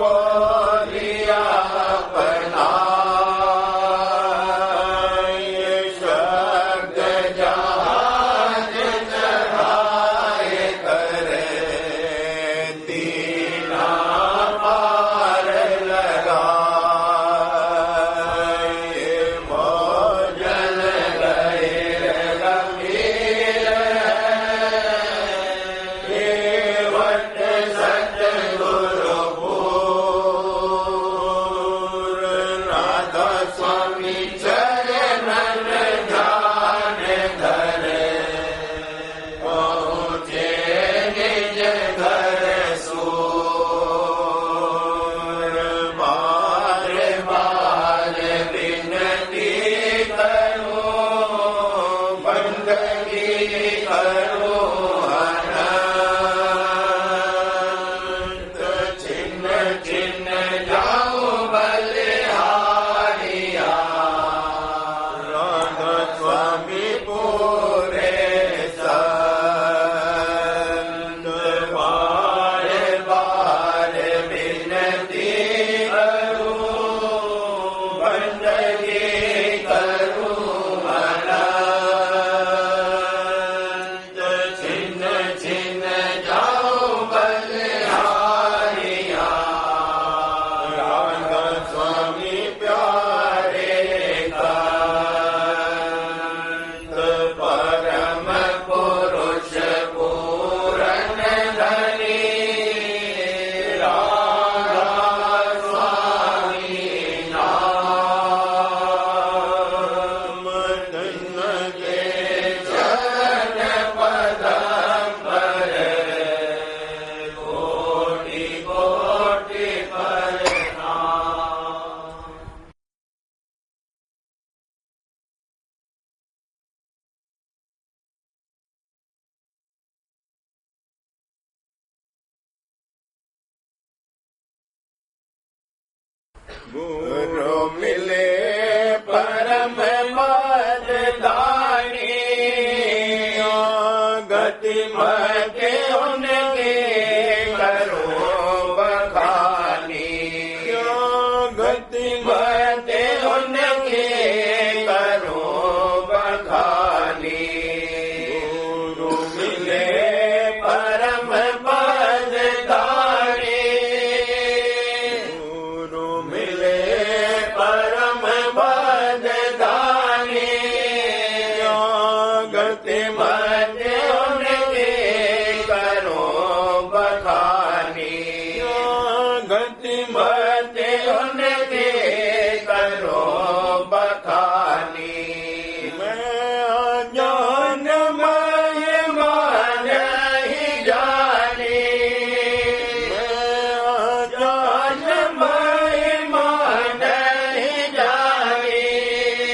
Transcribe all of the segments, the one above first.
को लिया अपना गुरु मिले परम पददानी गति मते उनके करो बखानी गति मते उनके करो बखानी गुरु मिले परम पददानी गुरु मिले परम पददानी गति मते उनके करो बखानी गति मते उनके करो बखानी मैं अज्ञान महिमा नहीं जानी मैं अज्ञान महिमा नहीं जानी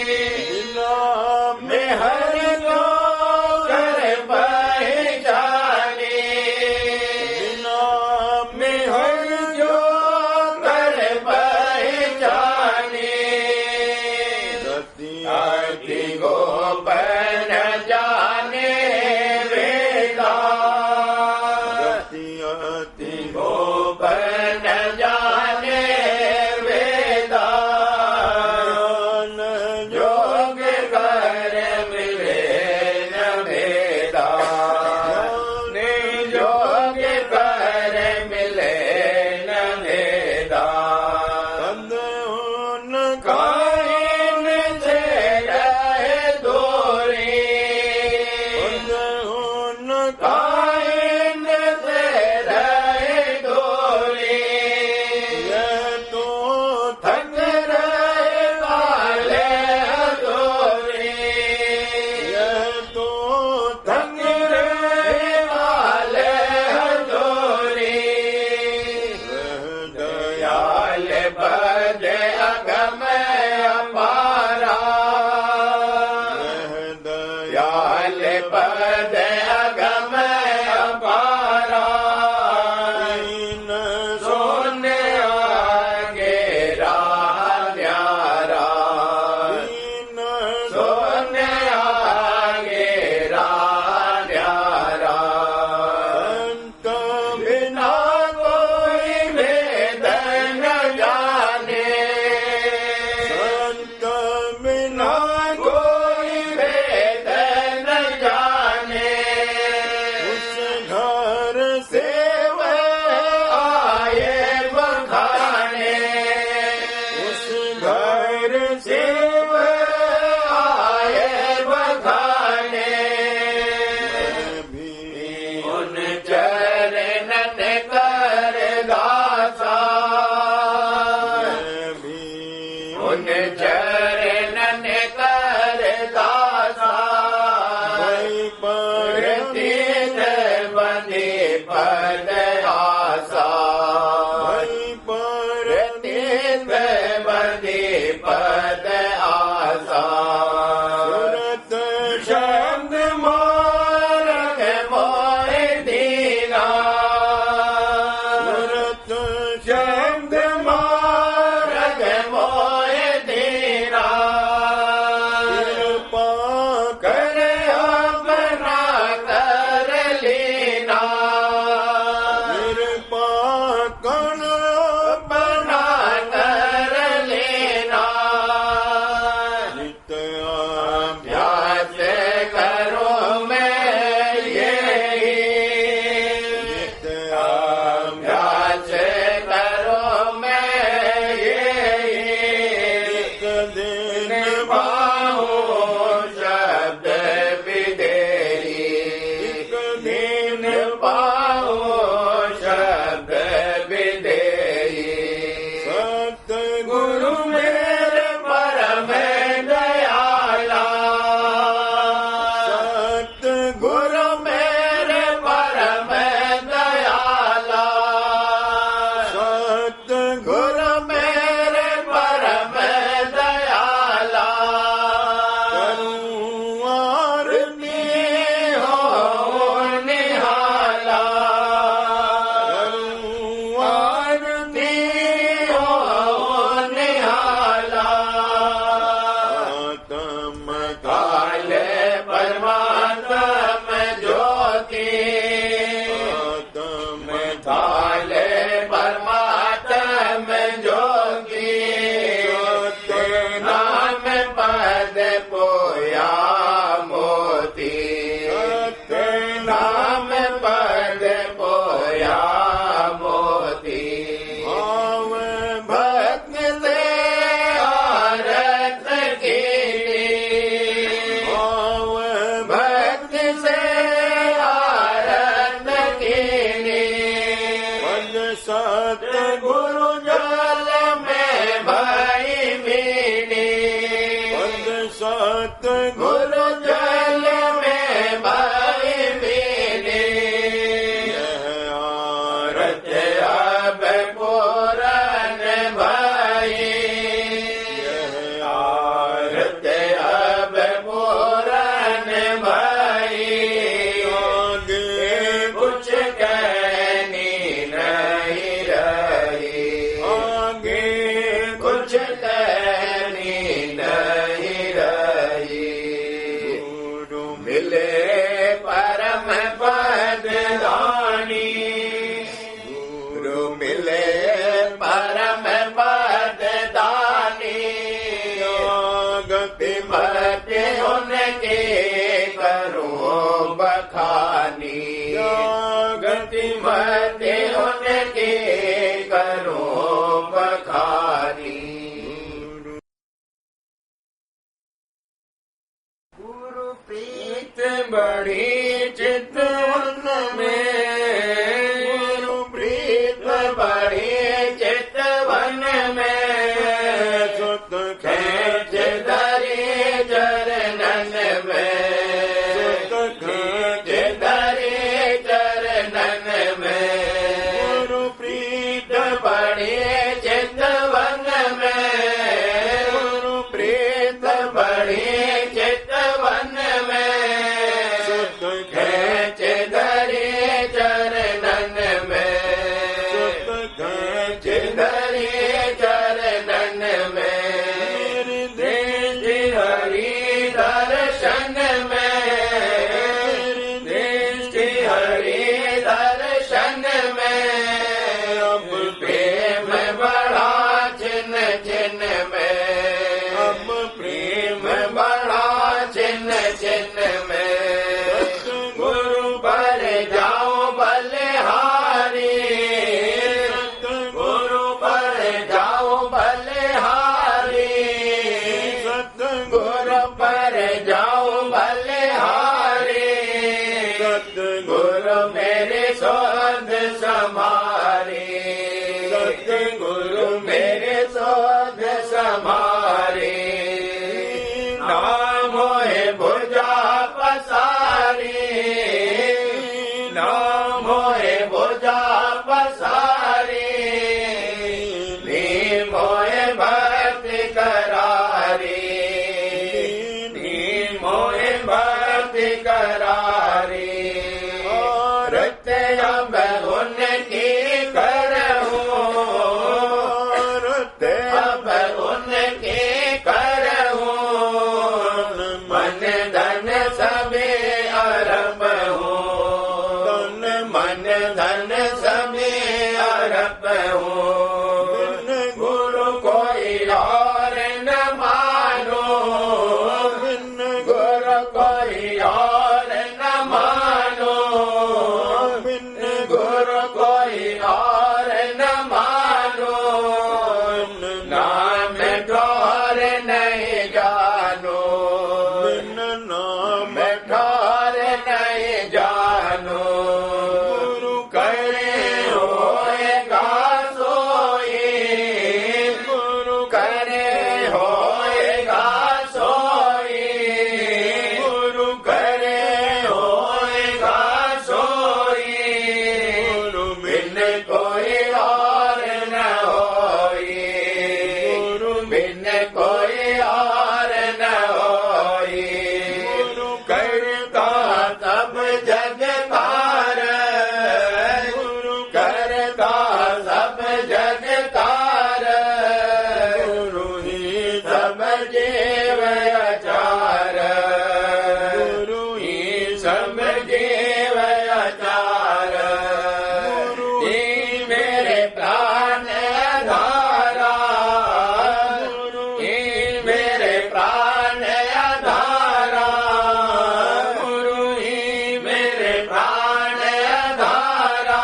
बिना में हर जो कर पहचानी बिना में हर जो कर पहचानी अति गोपन जाने वेदा अति गोपन जाने वेदा जोग कर मिले न भेदा जोग कर मिले न भेदा काइन से रहे दूरी काइन से रहे दूरी कर दासा उन चरणन कर दासा तीत बंदी पद आसा तीत बंदी पद आसा शब्द मार्ग मोहि दीना शब्द मार्ग मोहि दीना कर अपना कर लीना अपना कर लेना अभ्यास करो मैं यही अभ्यास करो मैं यही दिन पाऊं शब्द विदेही दिन पाऊं शब्द विदेही सतगुरु मेरे परम दयाला सतगुरु मेरे परम दयाला सतगुरु मेरे परम दयाला करूं आरती हो निहाला करूं आरती हो निहाला काल परमात्म ज्योति काल परमात्म ज्योति नाम पद पोया मोती नाम पद पोया मोती भक्त से आरत कीनी भक्त से आरत कीनी सतगुरु जल में भाई मीनी सतगुरु जल में भाई मीनी आरत अब पूरन भाई आरत अब पूरन भाई कुछ कहनी नहीं रही कुछ कहनी नहीं रही मिले परम पद दानी गुरु मिले परम पद दानी गति मत उनके करूं बखानी गति मत उनके करूं बखानी गुरु प्रीत बड़ी चितवन में गुरु प्रीत बड़ी चितवन में खेच धरे चरणन में खेच धरे चरणन में गुरु प्रीत बड़ी चितवन में गुरु प्रीत बड़ी चितवन में खेच धरे चरणन में समारे, सतगुरु मेरे शोध समारे, नाम होए भुजा पसारी, नाम होए भुजा पसारी, नीम होए भक्ति करारी, नीम होए भक्ति करारी, रत्ते अब उनकी करहूँ, रत्ते अब उनकी करहूँ, मन धन सभी अरब हूँ, मन धन सभी अरब हूँ, गुरु कोई और न मानो, गुरु कोई और न मानो, गुरु कोई और न मानो, नाम ठोर नहीं जानो, नाम ठोर नहीं जानो, गुरु करे होएगा सोई, गुरु करे होएगा सोई, गुरु करे होएगा सोई, गुरु बिन कोई और न होई, गुरु बिन कोई और न होई, गुरु करता सब जगतार, गुरु करता सब जगतार, गुरु ही सब जीव आचार, गुरु ही सब जीव आचार, ही मेरे प्राण आधारा, ही मेरे प्राण आधारा, गुरु ही मेरे प्राण आधारा,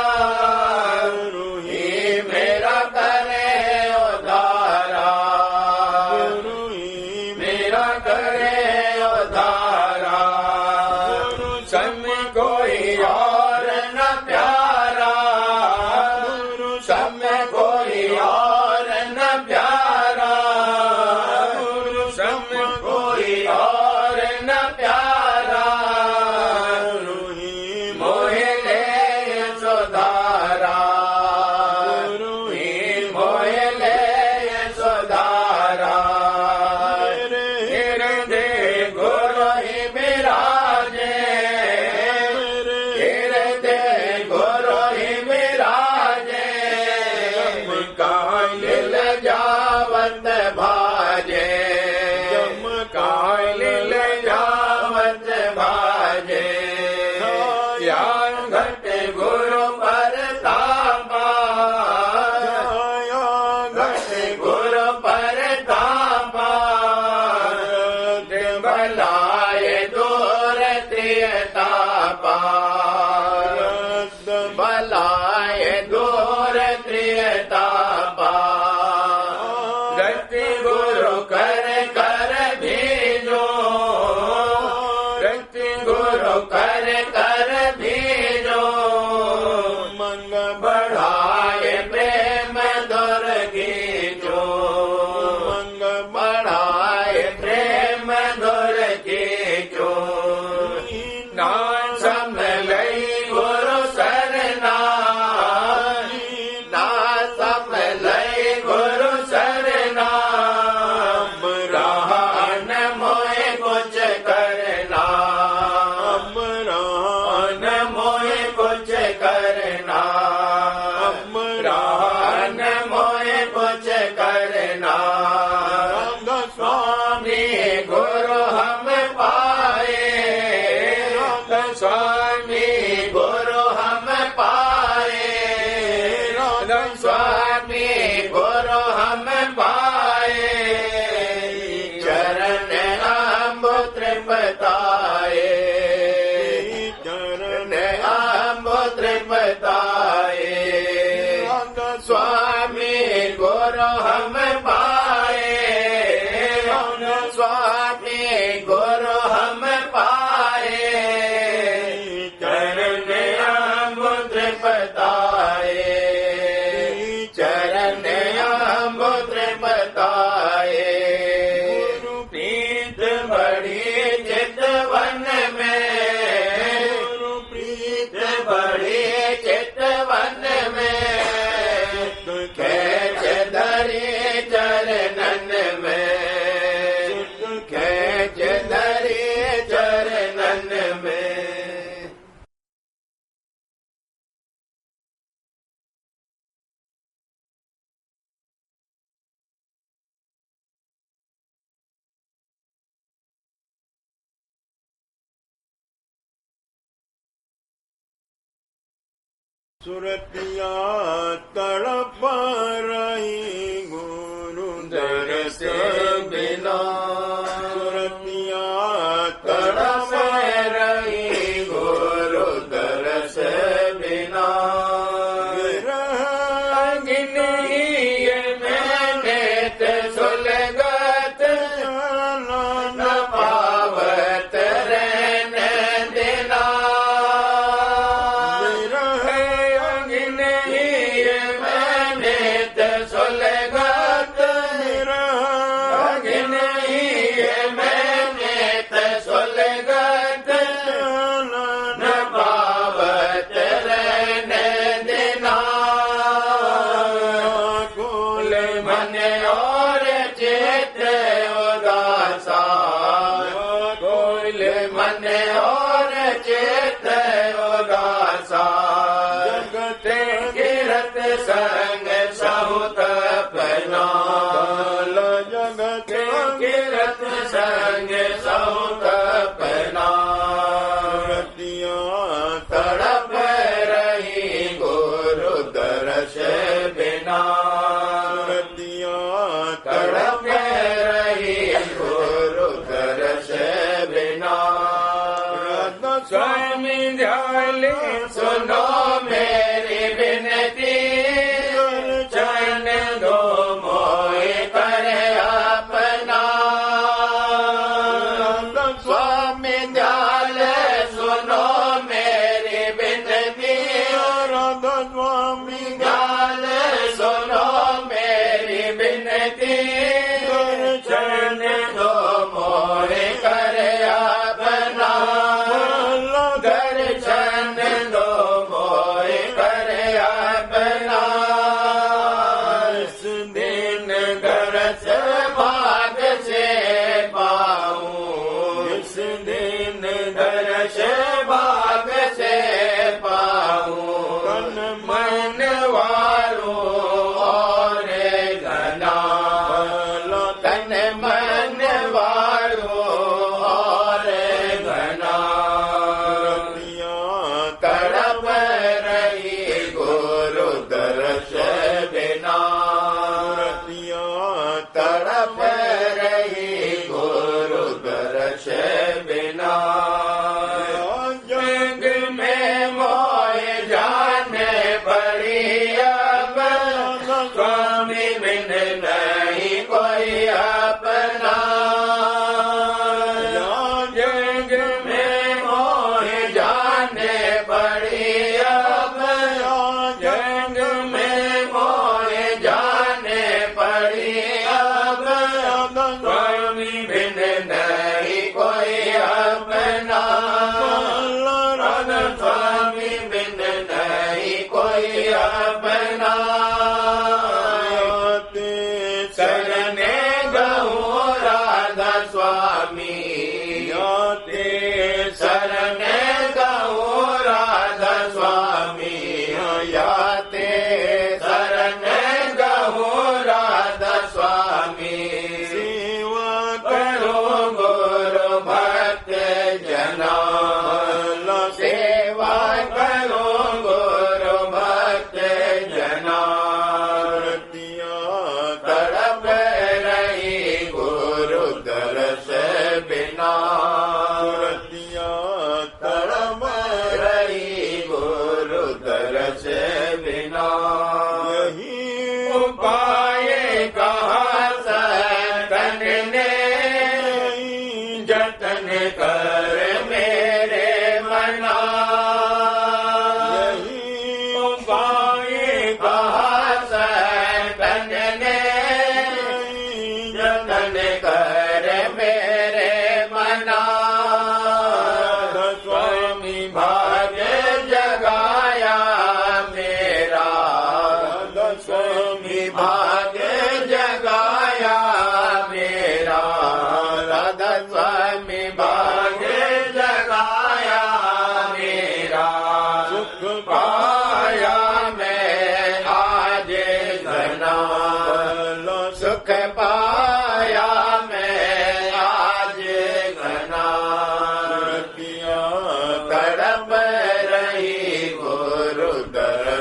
गुरु ही मेरा करे उद्धारा, गुरु ही मेरा करे उद्धारा, गुरु सम कोई और न प्यारा, गुरु सम कोई और न प्यारा, गुरु सम कोई और न प्यारा, गुरु ही मोहे ले सुधारा, गुरु ही मोहे ले सुधारा, हृदय गुरु ही विराजे, हृदय गुरु ही विराजे, कायल जावत भाजे, कायल जावत भाजे, या घट गुरु पर तापा, घट गुरु पर तापा, बलाए दूर त्रियतापा, बलाए दूर त्रियतापा, रति गुरु कर कर भेजो, रति गुरु कर कर भेजो, मंग बढ़ाए प्रेम दौर खींचो, मंग बढ़ाए प्रेम दौर खींचो, ना सम लई गुरु सरना, ना सम लई गुरु सरना, रान मोए कुछ करना, रान मोए कुछ करना, रान मोए कुछ करना, स्वामी गुरु हम पाए, स्वामी गुरु हम पाए, स्वामी गुरु हम पाए, चरण अम्बुत्र बताए, चरण अम्बुत्र बताए, स्वामी गुरु हम पाए, स्वामी गुरु हम पाए, चरण अम्बुत्र बताए। सुरतिया तड़प रही गुरु दर्श बिना, सुरतिया तड़प रही गुरु दर्श बिना, संग सहुत पना, जगत कीरत संग सहुत पना, रतिया तड़प रही गुरु दर्श बिना, रतिया तड़प रही गुरु दर्श बिना, स्वामी ध्यान सुनो मेरी विनती, चरण दो मोए करे अपना, स्वामी ध्यान सुनो मेरी विनती, स्वामी ध्यान सुनो मेरी विनती, चरण दो मोए करे अपना, दर्शन दो मोए करे अपना, इस दिन दर्श भाग से पाऊं, इस दिन दर्श भाग से पाऊं, तन मन वारू और घना, तन मन वारू और घना, तड़प रही गुरु दर्श बिना, तड़प रही गुरु दर्श बिना, जग में मोए जाने पड़ी अब, स्वामी बिन नहीं कोई अपना, जग में मोए जाने पड़ी अब, जग में मोए जाने पड़ी अब, स्वामी बिन नहीं कोई अपना, स्वामी बिन नहीं कोई अपना, शरणे गहूँ राधा स्वामी, शरणे गहूँ राधा स्वामी, याते शरणे गहूँ राधा स्वामी, सेवा करो गुरु भक्त जना, सेवा करो गुरु भक्त जना, तड़प रही गुरु दर्श बिना, तड़प रही गुरु दर्श बिना, यही उपाय कहा संतन ने, जतन कर मेरे मना, यही उपाय कहा संतन ने, जतन कर मेरे मना, स्वामी भाग्य जगाया मेरा, स्वामी भाग्य जगाया मेरा, राधा स्वामी भाग्य जगाया मेरा, सुख पाया मैं आज घना, सुख पाया मैं आज घना, तड़प रही गुरु दर्श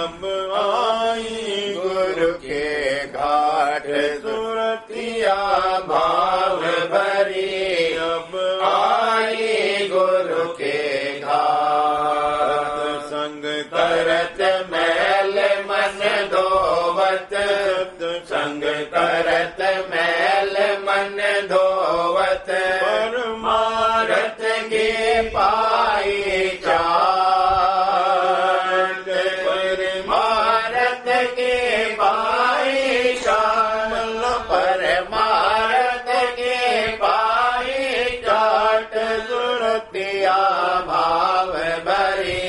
अब आई गुरु के घाट सुरतिया भाव भरी अब आई गुरु के घाट संग करत मैल मन धोवत संग करत मैल मन धोवत परमारथ के पाई चाट परमारथ के पाई चाट परमारथ के पाई चाट सुरतिया भाव भरी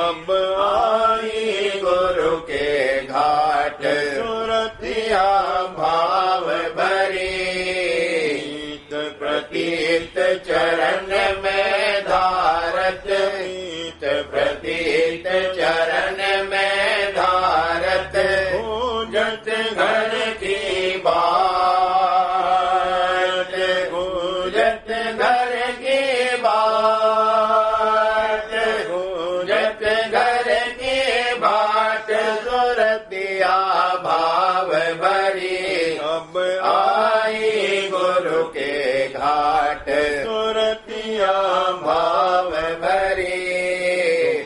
अब आई गुरु के घाट सुरतिया भाव भरी प्रतीत चरण में धारत प्रतीत चरण में धारत पूजत घर की बात पूजत घर की बात पूजत घर की बात सुरतिया भाव भरी अब आई गुरु के घाट सुरतिया भाव भरी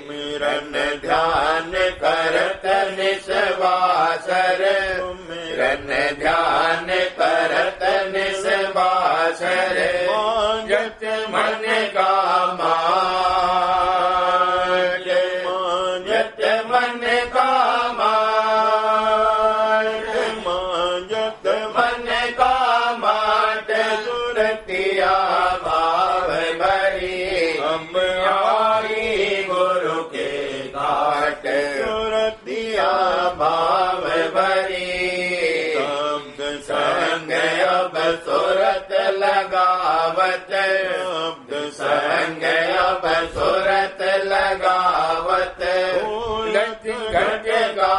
मिरन ध्यान करत निसवासर मिरन ध्यान करत निसवासर जत मन का मान जत मन का मान जत मन का माट सुरतिया भाव भरी अब आई गुरु के घाट सुरतिया भाव भरी शब्द संग अब सुरत लगावत शब्द संग अब सुरत लगावत घट घट का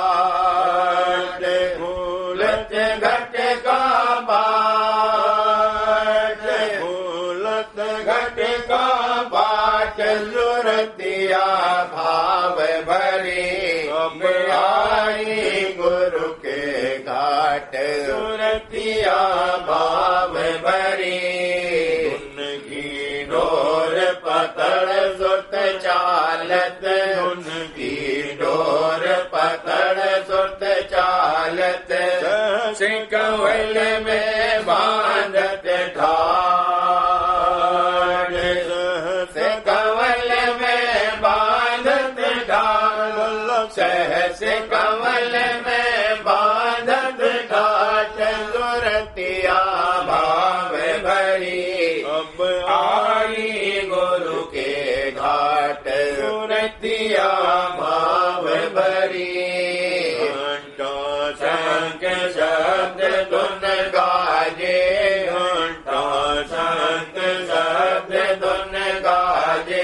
पाठ भूलत घट का पाठ भूलत घट का पाठ सुरतिया भाव भरी अब आई गुरु के घाट सुरतिया भाव भरी उनकी डोर पकड़ सुत चालत उनकी डोर पकड़ सुत चालत सिकवल में बांधत ढाल सिकवल में बांधत ढाल सहस कवल में बांधत ढाट सुरतिया भाव भरी अब आई गुरु के घाट सुरतिया भाव भरी शंख शब्द धुन गाजे घंटा शंख शब्द धुन गाजे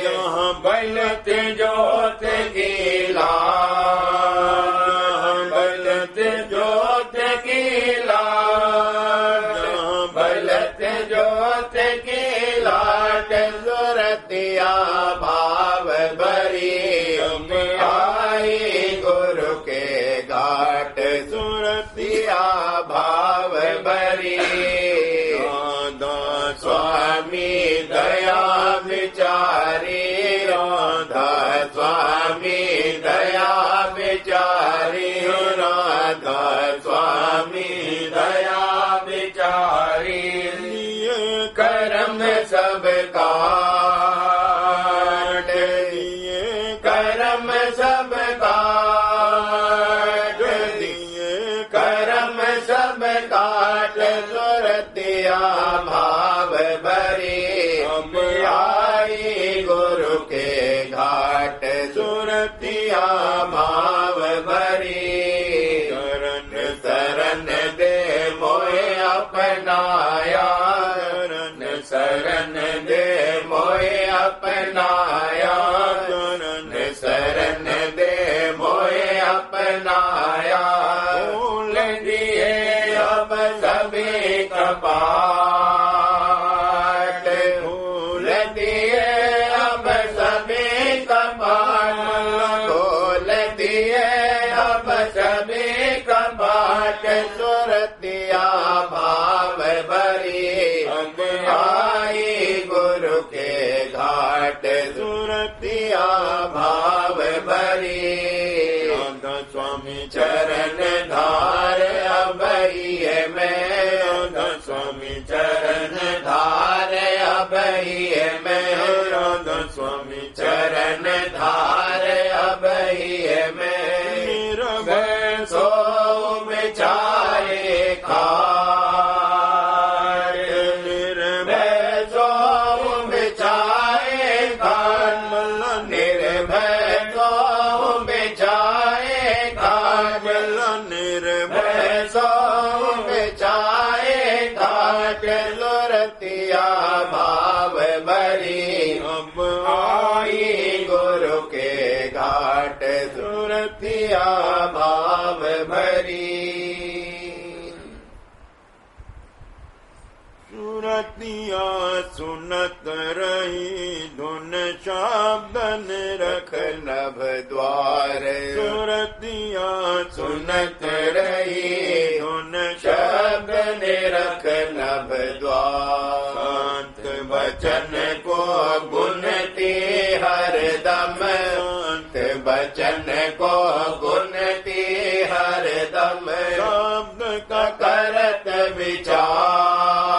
यहाँ बलत जोत की लाज बलत जोत की लाज बलत जोत की लाट सुरतिया भाव भरी अब आई गुरु के घाट सुरतिया भाव भरी राधा स्वामी दया विचारी राधा स्वामी दया विचारी राधा स्वामी दया विचारी कर्म सब काट दिए कर्म सब काट दिए कर्म सब काट सुरतिया भाव भरी अब आई गुरु के घाट सुरतिया भाव भरी शरण शरण दे मोहे अपनाया शरण दे मोहे अपनाया शरण दे मोहे अपनाया भूल दिए अब सभी कपाट भूल दिए अब सभी कपाट स्वामी चरण धार अभय में, राधा स्वामी चरण धार अभय में, राधा स्वामी चरण धार अभय में, निर्भय सो बिचारे खाट, निर्भय सो बिचारे खाट, निर्भय सो बिचारे खाट, निर्भय सो बिचारे खाट, सुरतिया भाव भरी अब आई गुरु के घाट, सुरतिया भाव भरी, सुरतिया सुनत रही धुन शब्द निरख नभ द्वार, सुरतिया सुनत रही धुन शब्द निरख नभ द्वार, शांत वचन को गुनती हरदम, शांत वचन को गुनती हरदम, शब्द का करत विचार,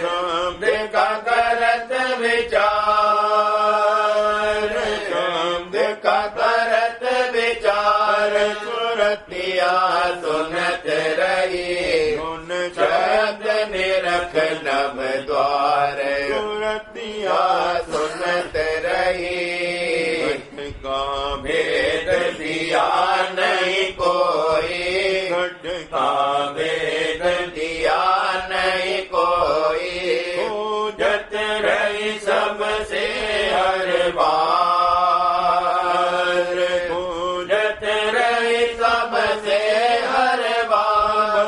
शब्द का करत विचार, शब्द का करत विचार, सुरतिया सुनत रही धुन शब्द निरख नभ द्वार, सुरतिया सुनत रही, का भेद दिया नहीं कोई, घट का भेद दिया नहीं कोई, खोजत रही सबसे हर बार, खोजत रही सबसे हर बार,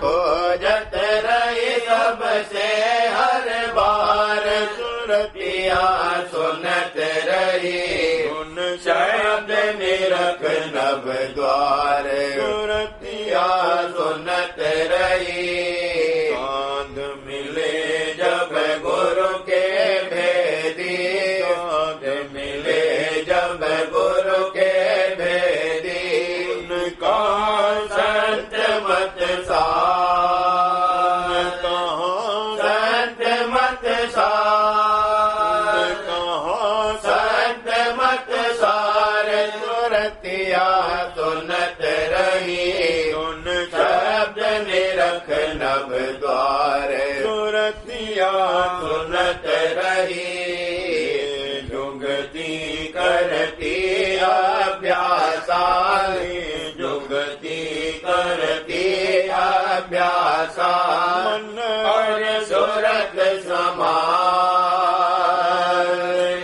खोजत रही सबसे हर बार, सुरतिया सुनत रही शब्द निरख नभ द्वार, सुरतिया सुनत रही, साध मिले जब गुरु के भेदी, साध मिले जब गुरु के भेदी, उनका संत मत सार, संत मत सार, संत मत सार, सुरतिया सुनत रही उन शब्द निरख नभ द्वार, सुरतिया सुनत रही, जुगती करती अभ्यासा, जुगती करती अभ्यासा, मन और सुरत समान,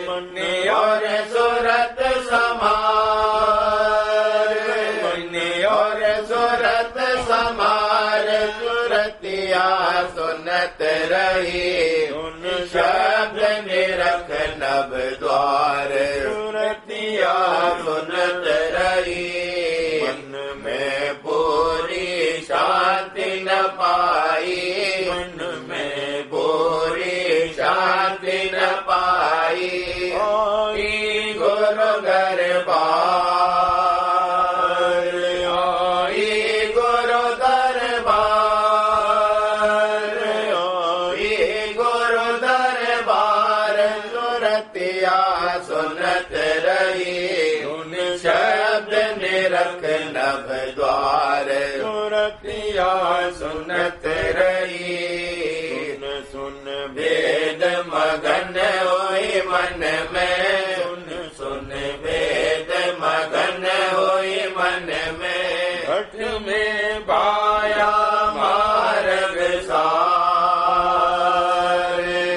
मन और सुरत समार, मन और सुरत समार, सुरतिया सुनत रही उन शब्द निरख नभ द्वार, सुरतिया सुनत रही, मन में पूरी शांति न पाई, मन में पूरी शांति न पाई, आई गुरु दरबार, आई गुरु दरबार, आई गुरु दरबार, सुरतिया सुनत रही उन शब्द निरख नभ द्वार, सुरतिया सुनत रही, सुन सुन भेद मगन होई मन में, सुन सुन भेद मगन होई मन में, घट में पाया मार्ग सार,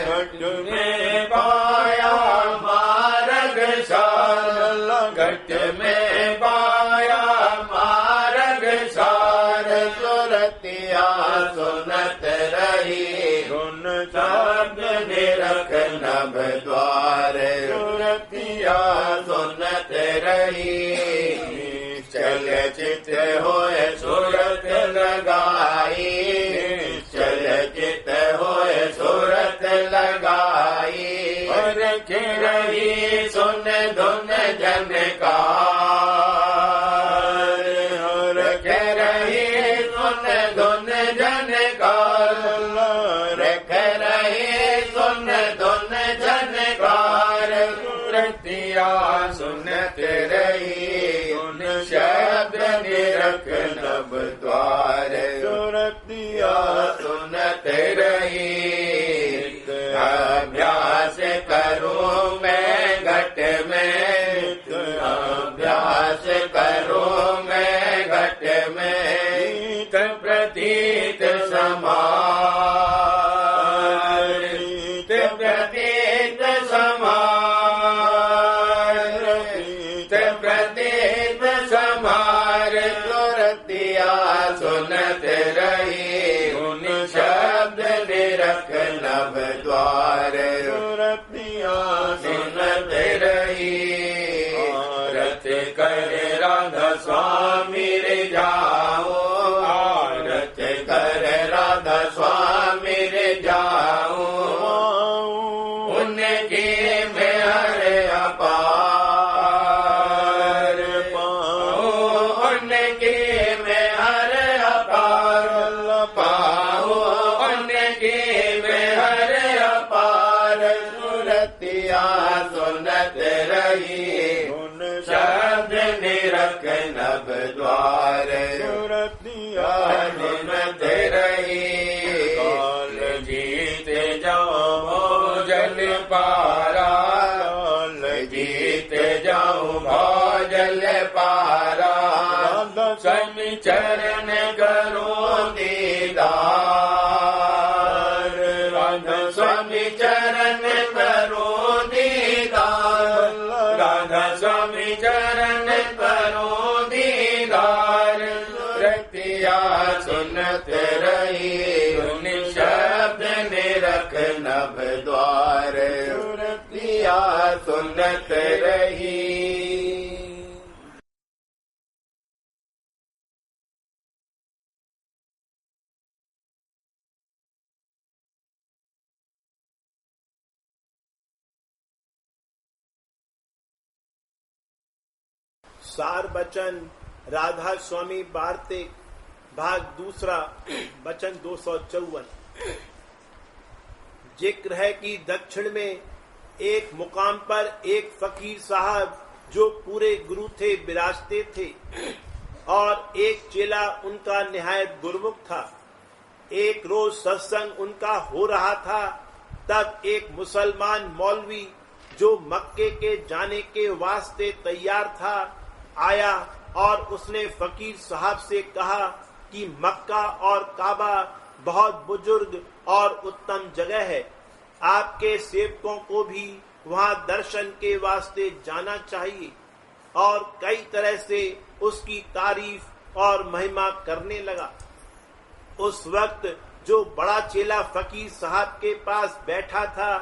घट में पाया मार्ग सार, घट में पाया मार्ग सार, सुरतिया सुनत रही धुन शब्द निरख नभ द्वार, सुरतिया सुनत रही, चल चित होए सुरत लगाई, चल चित होए सुरत लगाई, और रही सुन धुन जनकार, वास करूं मैं घट में प्रतीत समान प्रतीत समार सुरतिया सुनत रही उन शब्द निरख नभ द्वार सुरतिया सुनत रही रथ कर राधा स्वामी रे जाओ रथ कर राधा स्वामी रे जाओ उनके में हर अपार उनके में हर अपार पाओ उनके में हर अपार सुरतिया सुनत रही उन शब्द निरख नभ द्वार सुरतिया सुनत रही जीत जाओ जल पारा जीत जाओ भोजल पारा स्वामी चरण करो दीदार राधा स्वामी चरण करो दीदार राधा स्वामी चरण करो दीदार रतिया सुनत रही उन शब्द निरख नभ द्वार रतिया सुनत रही। सार बचन राधा स्वामी वार्तिक भाग दूसरा बचन 254। जिक्र है कि दक्षिण में एक मुकाम पर एक फकीर साहब जो पूरे गुरु थे विराजते थे और एक चेला उनका निहायत गुरमुख था। एक रोज सत्संग उनका हो रहा था, तब एक मुसलमान मौलवी जो मक्के के जाने के वास्ते तैयार था आया और उसने फकीर साहब से कहा कि मक्का और काबा बहुत बुजुर्ग और उत्तम जगह है, आपके सेवकों को भी वहां दर्शन के वास्ते जाना चाहिए। और कई तरह से उसकी तारीफ और महिमा करने लगा। उस वक्त जो बड़ा चेला फकीर साहब के पास बैठा था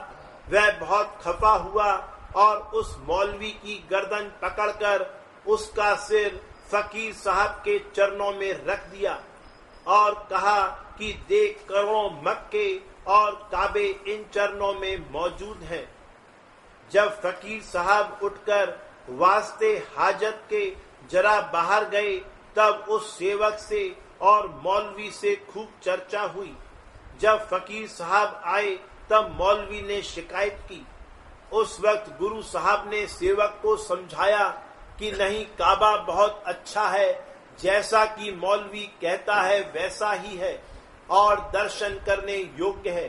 वह बहुत खफा हुआ और उस मौलवी की गर्दन पकड़कर उसका सिर फकीर साहब के चरणों में रख दिया और कहा कि देख करोड़ों मक्के और काबे इन चरणों में मौजूद हैं। जब फकीर साहब उठकर वास्ते हाजत के जरा बाहर गए तब उस सेवक से और मौलवी से खूब चर्चा हुई। जब फकीर साहब आए तब मौलवी ने शिकायत की। उस वक्त गुरु साहब ने सेवक को समझाया कि नहीं, काबा बहुत अच्छा है, जैसा कि मौलवी कहता है वैसा ही है और दर्शन करने योग्य है।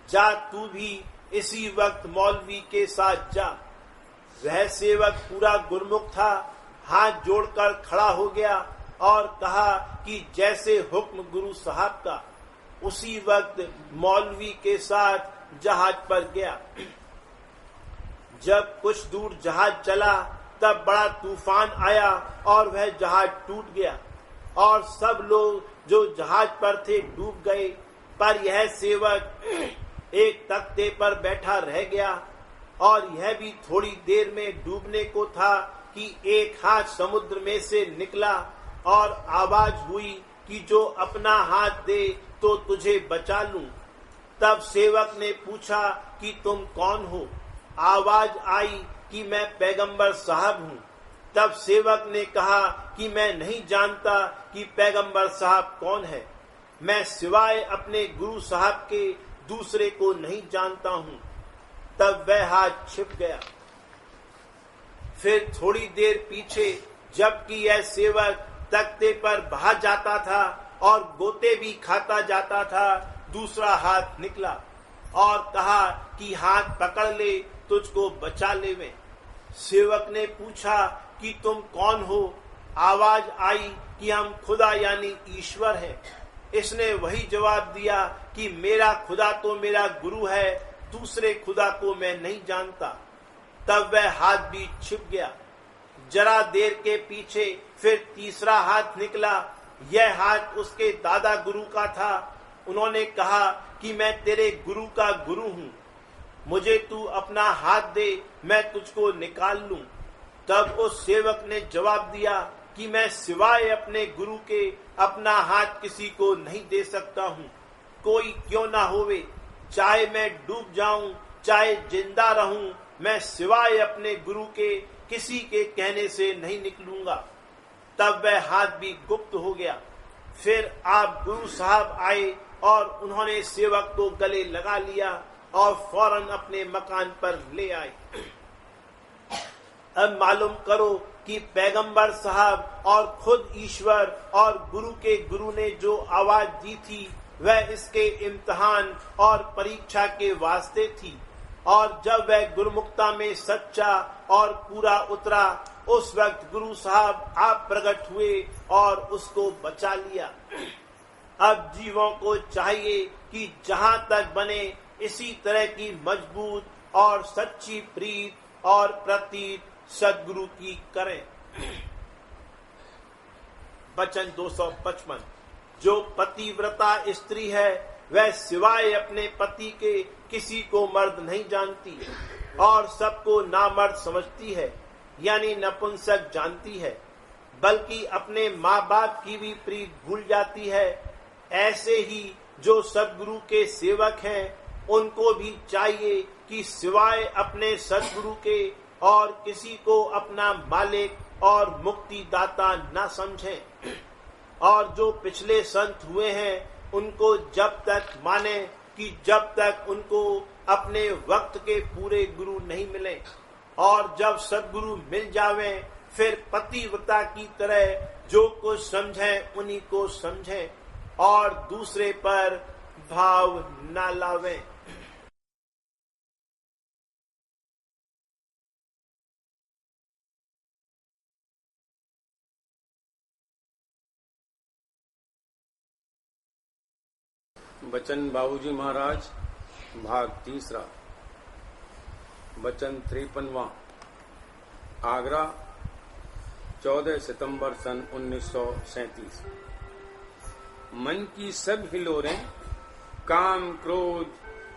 जा तू भी इसी वक्त मौलवी के साथ जा। वह सेवक पूरा गुरमुख था, हाथ जोड़कर खड़ा हो गया और कहा कि जैसे हुक्म गुरु साहब का। उसी वक्त मौलवी के साथ जहाज पर गया। जब कुछ दूर जहाज चला तब बड़ा तूफान आया और वह जहाज टूट गया और सब लोग जो जहाज पर थे डूब गए। पर यह सेवक एक तख्ते पर बैठा रह गया और यह भी थोड़ी देर में डूबने को था कि एक हाथ समुद्र में से निकला और आवाज हुई कि जो अपना हाथ दे तो तुझे बचा लूं। तब सेवक ने पूछा कि तुम कौन हो? आवाज आई कि मैं पैगंबर साहब हूँ। तब सेवक ने कहा कि मैं नहीं जानता कि पैगंबर साहब कौन है। मैं सिवाय अपने गुरु साहब के दूसरे को नहीं जानता हूँ। तब वह हाथ छिप गया। फिर थोड़ी देर पीछे जबकि यह सेवक तख्ते पर बहा जाता था और गोते भी खाता जाता था, दूसरा हाथ निकला और कहा कि हाथ पकड़ ले, तुझको बचा ले। में सेवक ने पूछा कि तुम कौन हो? आवाज आई कि हम खुदा यानी ईश्वर हैं। इसने वही जवाब दिया कि मेरा खुदा तो मेरा गुरु है, दूसरे खुदा को मैं नहीं जानता। तब वह हाथ भी छिप गया। जरा देर के पीछे फिर तीसरा हाथ निकला। यह हाथ उसके दादा गुरु का था। उन्होंने कहा कि मैं तेरे गुरु का गुरु हूँ, मुझे तू अपना हाथ दे, मैं तुझको निकाल लूं। तब उस सेवक ने जवाब दिया कि मैं सिवाय अपने गुरु के अपना हाथ किसी को नहीं दे सकता हूँ, कोई क्यों ना होवे। चाहे मैं डूब जाऊं, चाहे जिंदा रहूं, मैं सिवाय अपने गुरु के किसी के कहने से नहीं निकलूंगा। तब वह हाथ भी गुप्त हो गया। फिर आप गुरु साहब आए और उन्होंने सेवक को गले लगा लिया और फौरन अपने मकान पर ले आए। अब मालूम करो कि पैगंबर साहब और खुद ईश्वर और गुरु के गुरु ने जो आवाज दी थी वह इसके इम्तिहान और परीक्षा के वास्ते थी। और जब वह गुरुमुक्ता में सच्चा और पूरा उतरा, उस वक्त गुरु साहब आप प्रकट हुए और उसको बचा लिया। अब जीवों को चाहिए कि जहां तक बने इसी तरह की मजबूत और सच्ची प्रीत और प्रतीत सदगुरु की करें। वचन 255। जो पतिव्रता स्त्री है वह सिवाय अपने पति के किसी को मर्द नहीं जानती और सबको नामर्द समझती है, यानी नपुंसक जानती है, बल्कि अपने माँ बाप की भी प्रीत भूल जाती है। ऐसे ही जो सदगुरु के सेवक हैं उनको भी चाहिए कि सिवाय अपने सदगुरु के और किसी को अपना मालिक और मुक्तिदाता न समझें। और जो पिछले संत हुए हैं उनको जब तक माने कि जब तक उनको अपने वक्त के पूरे गुरु नहीं मिले, और जब सदगुरु मिल जावें फिर पतिव्रता की तरह जो कुछ समझें उन्हीं को समझें और दूसरे पर भाव न लावें। वचन बाबूजी महाराज भाग 3 वचन 53वां। आगरा 14 सितंबर सन 1937। मन की सब हिलोरें काम, क्रोध,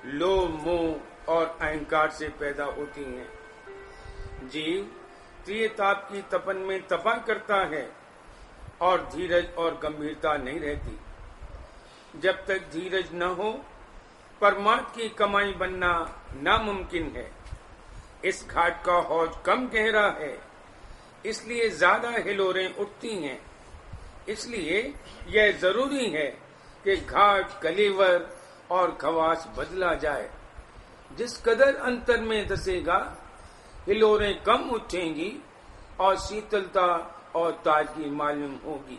लोभ, मोह और अहंकार से पैदा होती हैं। जीव त्रिताप की तपन में तपा करता है और धीरज और गंभीरता नहीं रहती। जब तक धीरज न हो परमात्मा की कमाई बनना नामुमकिन है। इस घाट का हौज कम गहरा है, इसलिए ज्यादा हिलोरें उठती हैं। इसलिए यह जरूरी है कि घाट, कलेवर और खवास बदला जाए। जिस कदर अंतर में धसेगा हिलोरें कम उठेंगी और शीतलता और ताजगी मालूम होगी।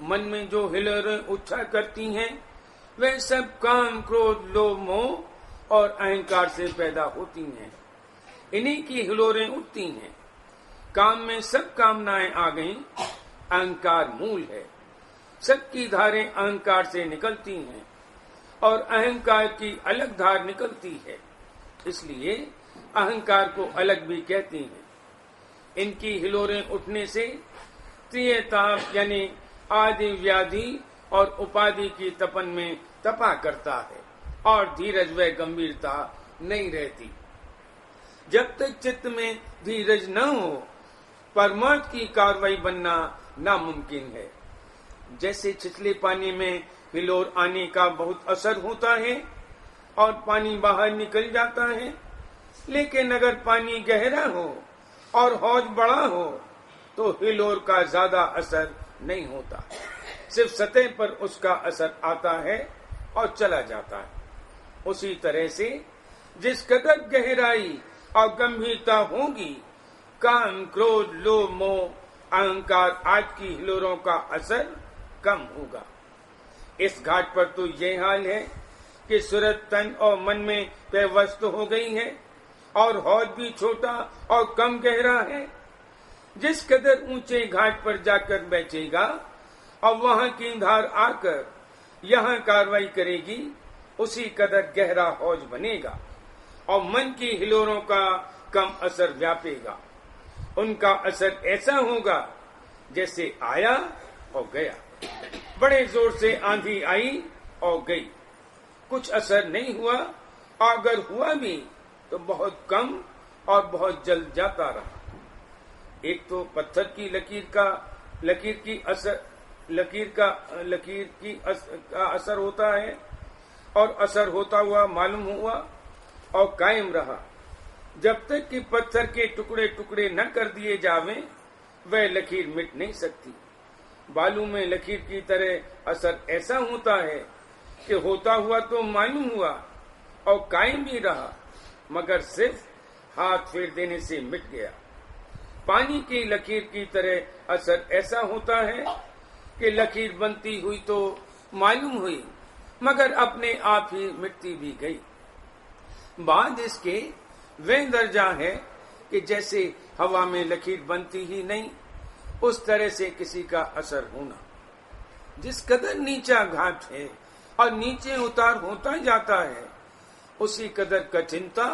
मन में जो हिलोरें उठा करती हैं वे सब काम, क्रोध, लोभ, मोह और अहंकार से पैदा होती हैं। इन्हीं की हिलोरें उठती हैं। काम में सब कामनाएं आ गईं, अहंकार मूल है। सबकी धारें अहंकार से निकलती हैं और अहंकार की अलग धार निकलती है, इसलिए अहंकार को अलग भी कहती हैं। इनकी हिलोरें उठने से त्रियताप यानी आदि व्याधि और उपाधि की तपन में तपा करता है और धीरज व गंभीरता नहीं रहती। जब तक चित्त में धीरज न हो परमार्थ की कार्रवाई बनना नामुमकिन है। जैसे छिछले पानी में हिलोर आने का बहुत असर होता है और पानी बाहर निकल जाता है, लेकिन अगर पानी गहरा हो और हौज बड़ा हो तो हिलोर का ज्यादा असर नहीं होता, सिर्फ सतह पर उसका असर आता है और चला जाता है। उसी तरह से जिस कदर गहराई और गंभीरता होगी, काम, क्रोध, लोभ, मोह, अहंकार आदि की हिलोरों का असर कम होगा। इस घाट पर तो ये हाल है कि सूरत, तन और मन में व्यवस्थ हो गई है और हौज भी छोटा और कम गहरा है। जिस कदर ऊंचे घाट पर जाकर बैठेगा और वहां की धार आकर यहाँ कार्रवाई करेगी, उसी कदर गहरा हौज बनेगा और मन की हिलोरों का कम असर व्यापेगा। उनका असर ऐसा होगा जैसे आया और गया। बड़े जोर से आंधी आई और गई, कुछ असर नहीं हुआ, अगर हुआ भी तो बहुत कम और बहुत जल्द जाता रहा। एक तो पत्थर की लकीर का असर होता है और असर होता हुआ मालूम हुआ और कायम रहा। जब तक कि पत्थर के टुकड़े टुकड़े न कर दिए जावें, वह लकीर मिट नहीं सकती। बालू में लकीर की तरह असर ऐसा होता है कि होता हुआ तो मालूम हुआ और कायम भी रहा, मगर सिर्फ हाथ फेर देने से मिट गया। पानी की लकीर की तरह असर ऐसा होता है कि लकीर बनती हुई तो मालूम हुई, मगर अपने आप ही मिटती भी गई। बाद इसके वह दर्जा है कि जैसे हवा में लकीर बनती ही नहीं, उस तरह से किसी का असर होना। जिस कदर नीचा घाट है और नीचे उतार होता जाता है, उसी कदर कठिनता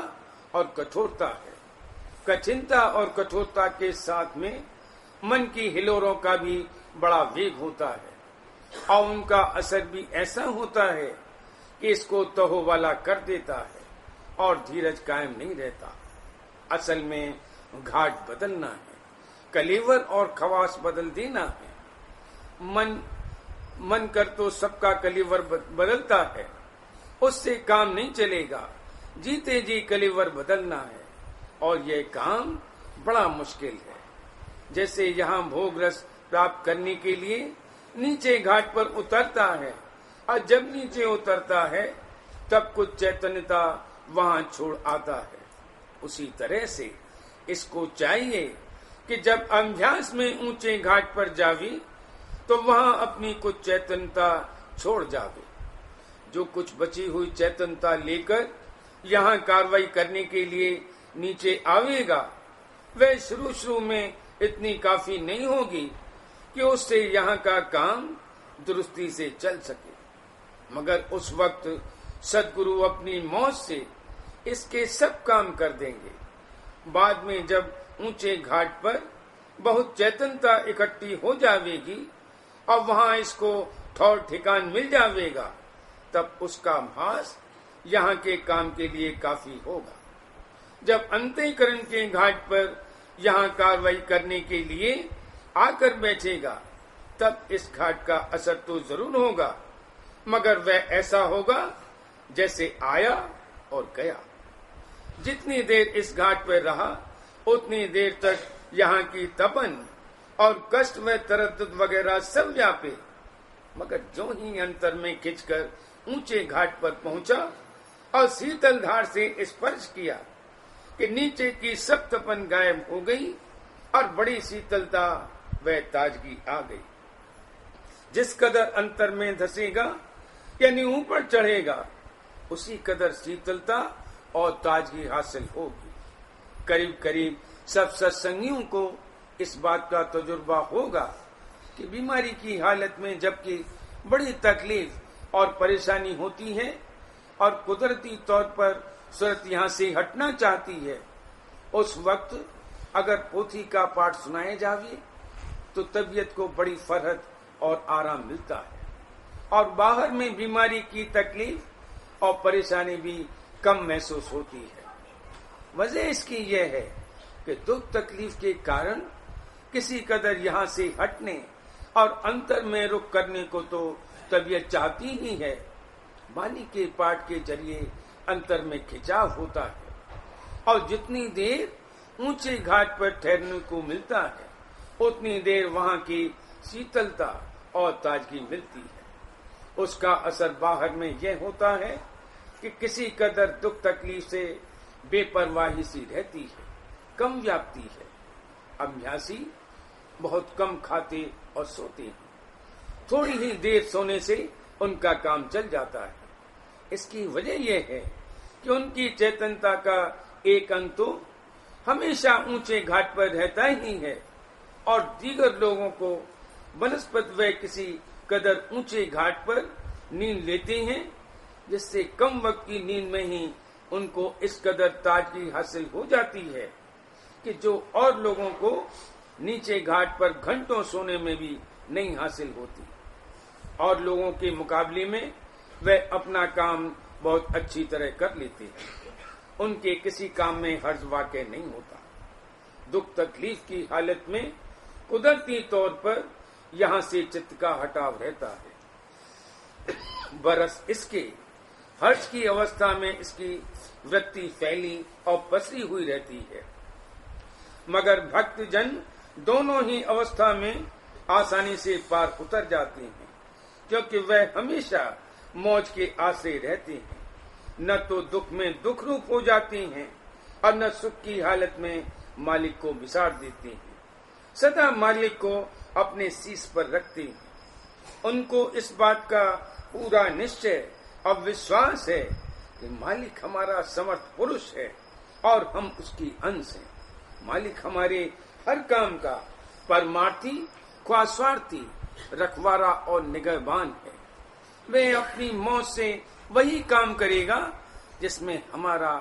और कठोरता है। कठिनता और कठोरता के साथ में मन की हिलोरों का भी बड़ा वेग होता है और उनका असर भी ऐसा होता है कि इसको तहो वाला कर देता है और धीरज कायम नहीं रहता। असल में घाट बदलना है, कलेवर और खवास बदल देना है। मन कर तो सबका कलेवर बदलता है, उससे काम नहीं चलेगा। जीते जी कलेवर बदलना है और यह काम बड़ा मुश्किल है। जैसे यहाँ भोग रस प्राप्त करने के लिए नीचे घाट पर उतरता है और जब नीचे उतरता है तब कुछ चैतन्यता वहां छोड़ आता है। उसी तरह से इसको चाहिए कि जब अभ्यास में ऊंचे घाट पर जावी तो वहां अपनी कुछ चैतन्यता छोड़ जावे। जो कुछ बची हुई चैतन्यता लेकर यहाँ कार्रवाई करने के लिए नीचे आवेगा, वह शुरू में इतनी काफी नहीं होगी कि उससे यहाँ का काम दुरुस्ती से चल सके, मगर उस वक्त सद्गुरु अपनी मौज से इसके सब काम कर देंगे। बाद में जब ऊंचे घाट पर बहुत चैतन्यता इकट्ठी हो जावेगी और वहां इसको ठौर ठिकान मिल जावेगा, तब उसका भास यहाँ के काम के लिए काफी होगा। जब अंतःकरण के घाट पर यहाँ कार्रवाई करने के लिए आकर बैठेगा, तब इस घाट का असर तो जरूर होगा, मगर वह ऐसा होगा जैसे आया और गया। जितनी देर इस घाट पर रहा, उतनी देर तक यहाँ की तपन और कष्ट व तरद्दुद वगैरह सब व्यापे, मगर जो ही अंतर में खिंचकर ऊंचे घाट पर पहुंचा और शीतल धार से स्पर्श किया कि नीचे की सब तपन गायब हो गई और बड़ी शीतलता व ताजगी आ गई। जिस कदर अंतर में धसेगा यानी ऊपर चढ़ेगा, उसी कदर शीतलता और ताजगी हासिल होगी। करीब करीब सब सत्संगियों को इस बात का तजुर्बा होगा कि बीमारी की हालत में जबकि बड़ी तकलीफ और परेशानी होती है और कुदरती तौर पर सूरत यहाँ से हटना चाहती है, उस वक्त अगर पोथी का पाठ सुनाए जावे तो तबीयत को बड़ी फरहत और आराम मिलता है और बाहर में बीमारी की तकलीफ और परेशानी भी कम महसूस होती है। वजह इसकी यह है कि दुख तकलीफ के कारण किसी कदर यहाँ से हटने और अंतर में रुक करने को तो तबीयत चाहती ही है। वाणी के पाठ के जरिए अंतर में खिंचाव होता है और जितनी देर ऊंचे घाट पर ठहरने को मिलता है, उतनी देर वहां की शीतलता और ताजगी मिलती है। उसका असर बाहर में यह होता है कि किसी कदर दुख तकलीफ से बेपरवाही सी रहती है, कम व्याप्ति है। अभ्यासी बहुत कम खाते और सोते हैं, थोड़ी ही देर सोने से उनका काम चल जाता है। इसकी वजह यह है कि उनकी चेतनता का एक अंग तो हमेशा ऊंचे घाट पर रहता ही है और दीगर लोगों को बनस्पत वे किसी कदर ऊंचे घाट पर नींद लेते हैं, जिससे कम वक्त की नींद में ही उनको इस कदर ताजगी हासिल हो जाती है कि जो और लोगों को नीचे घाट पर घंटों सोने में भी नहीं हासिल होती। और लोगों के मुकाबले में वे अपना काम बहुत अच्छी तरह कर लेते हैं। उनके किसी काम में हर्ज वाक़ नहीं होता। दुख तकलीफ की हालत में कुदरती तौर पर यहाँ से चित्त का हटाव रहता है। बरस इसके हर्ष की अवस्था में इसकी वृत्ति फैली और पसरी हुई रहती है, मगर भक्त जन दोनों ही अवस्था में आसानी से पार उतर जाते हैं, क्योंकि वह हमेशा मौज के आश्रय रहते हैं। न तो दुख में दुख रूप हो जाते हैं और न सुख की हालत में मालिक को बिसार देते हैं। सदा मालिक को अपने शीश पर रखते हैं। उनको इस बात का पूरा निश्चय और विश्वास है कि मालिक हमारा समर्थ पुरुष है और हम उसकी अंश हैं। मालिक हमारे हर काम का परमार्थी, ख्वास्वार्थी, रखवारा और निगहबान है। वह अपनी मौत से वही काम करेगा जिसमें हमारा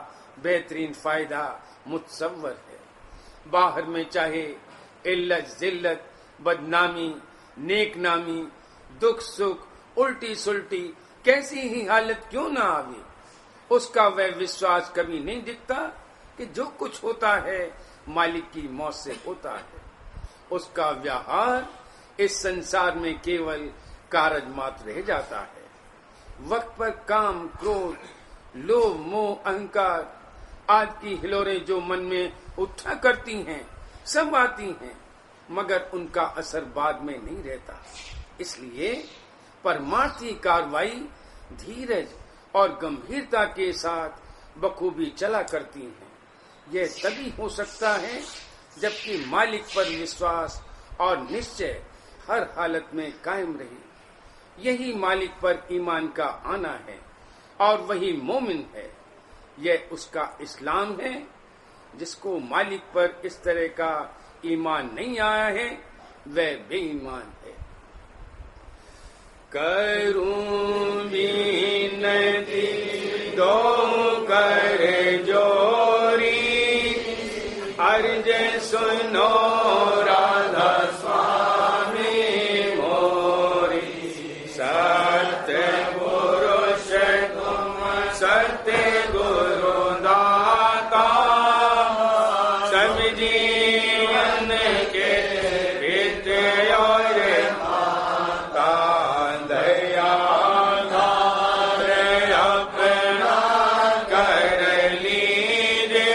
बेहतरीन फायदा मुतसव्वर है। बाहर में चाहे इल्लत जिल्लत, बदनामी, नेकनामी, दुख सुख, उल्टी सुल्टी कैसी ही हालत क्यों ना आवे, उसका वह विश्वास कभी नहीं दिखता कि जो कुछ होता है मालिक की मौत से होता है। उसका व्यवहार इस संसार में केवल कारज मात्र रह जाता है। वक्त पर काम, क्रोध, लोभ, मोह, अहंकार आदि की हिलोरें जो मन में उठा करती हैं, सब आती हैं, मगर उनका असर बाद में नहीं रहता। इसलिए परमार्थी कार्रवाई धीरज और गंभीरता के साथ बखूबी चला करती हैं। यह तभी हो सकता है जबकि मालिक पर विश्वास और निश्चय हर हालत में कायम रहे। यही मालिक पर ईमान का आना है और वही मोमिन है। यह उसका इस्लाम है। जिसको मालिक पर इस तरह का ईमान नहीं आया है वह बेईमान है। करूं बिनती दो कर जोरी, अर्ज सुनो राधा स्वामी मोरी। सत्य पुरुष तुम सत्य गुरु दाता, सब जीवन के हित और माता। दया धार अपना कर लीजे,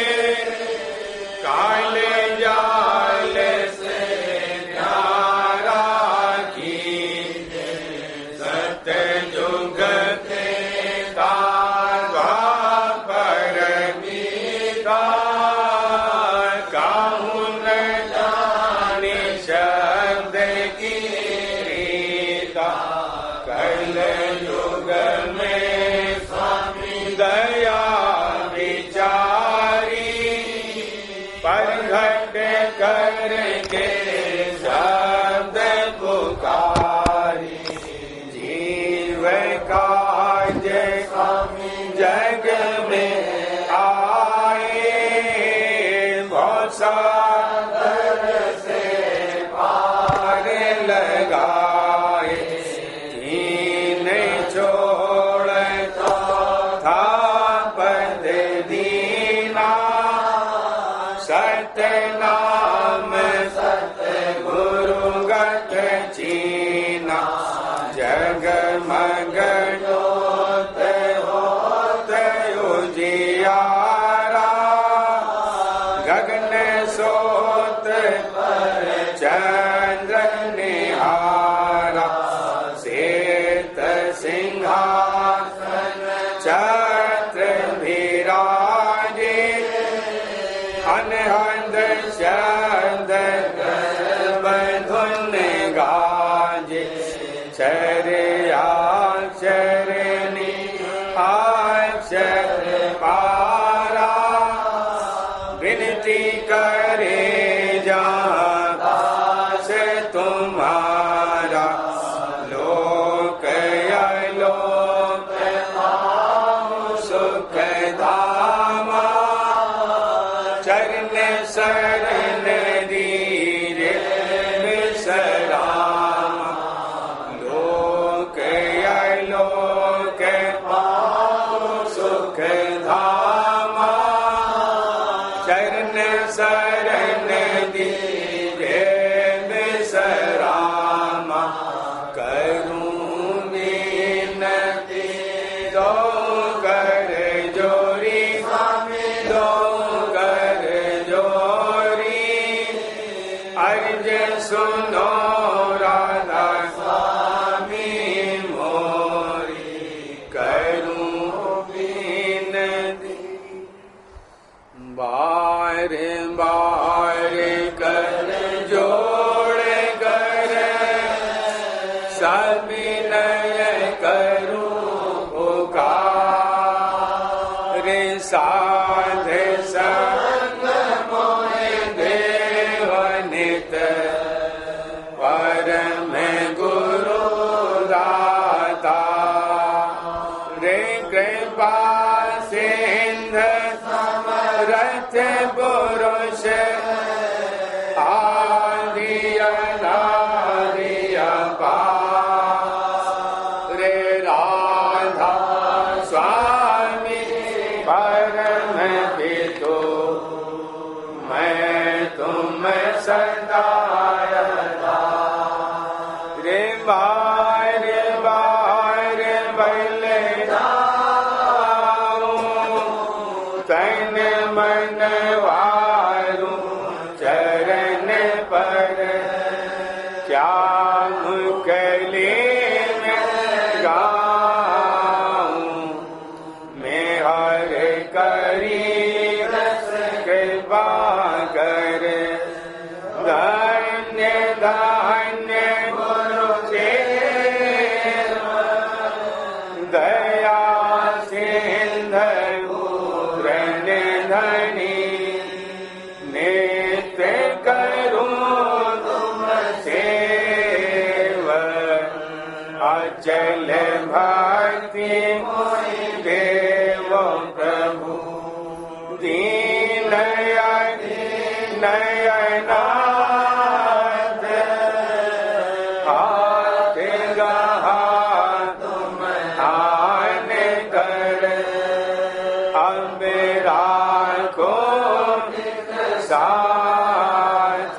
काल जाल से न्यारा कीजे। सत्य जुग के तारा पर मीता, काहू न जाने शब्द की रीता। कल युग में स्वामी दया विचारी, परघट करके शब्द पुकारी। जीव काज स्वामी जग में आए, बहुत सागर से पार लगाए। दीन छोड़ था पद दीना, सत्य नाम सत्य गुरु गत चीना। जगमग जोत होत उजियारा, गगन सोत पर चंद्र निहारा। श्वेत सिंहासन छत्र विराजे, अनहद शब्द धुन गाजे। चरयाक्षर अक्षर पारा, विनती करे जहाँ तुम्हारा लोक अलोक सुख धामा चरण शरण धीर विश्रामा लोक अलोक सुख धामा चरण शरण धीर विश्रामा करूं विनती दो कर जोरी दो कर जोरी अर्ज सुनो राधा स्वामी मोरी करूं विनती बार बार कर जोड़ कर सविनय करूं पुकार साध संग मोहि देव नित परम गुरु दाता रे कृपा सिंधु समर्थ पुरुष आदि अनादि अपार रे राधा स्वामी परम पितो मैं तुम सदा रे बार बार बले तन मन वारू चरण पर क्या मुकले में गाऊं मैं हर करी कृपा कर धन्य धन्य गुरु देव दया सिंधु पूरन धनी नित्य करूं तुम सेव अचल भक्ति मोहि देव प्रभु दीन नयनाथ हाथ गहा तुम आन कर अब राखो साथ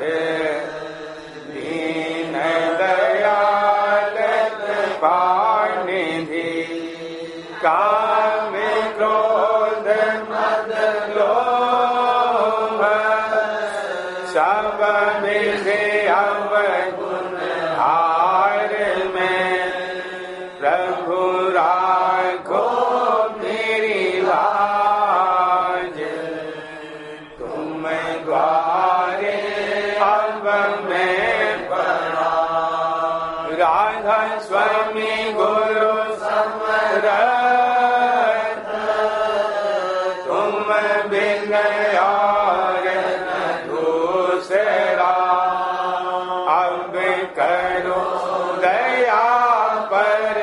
दीन दयाल कृपानिधि काम क्रोध मद लोभ सब मिले अवगुण हार में प्रभु राखो मेरी लाज तुम द्वारे अब मैं पड़ा राधा स्वामी गुरु समरथ तुम बिन और न दूसरा अब करो दया पर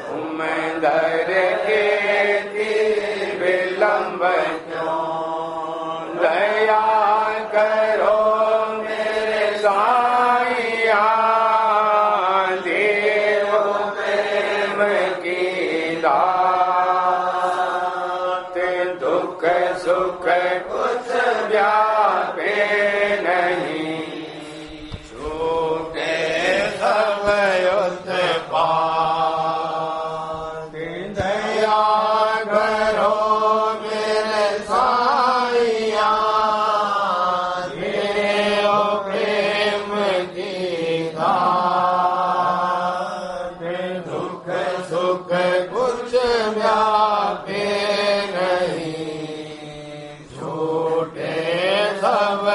तुम दर के विलंब क्यों दया करो मेरे साईया देव प्रेम की दात दुख सुख कुछ व्यापे नहीं छूटे सब उत्पात दया करो मेरे साईया देव प्रेम की दात दुख सुख कुछ व्यापे नहीं छूटे सब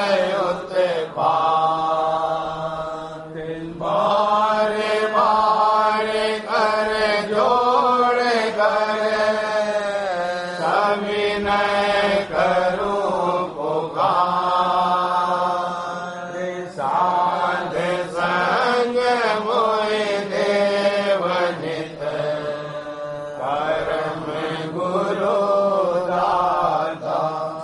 उत्पात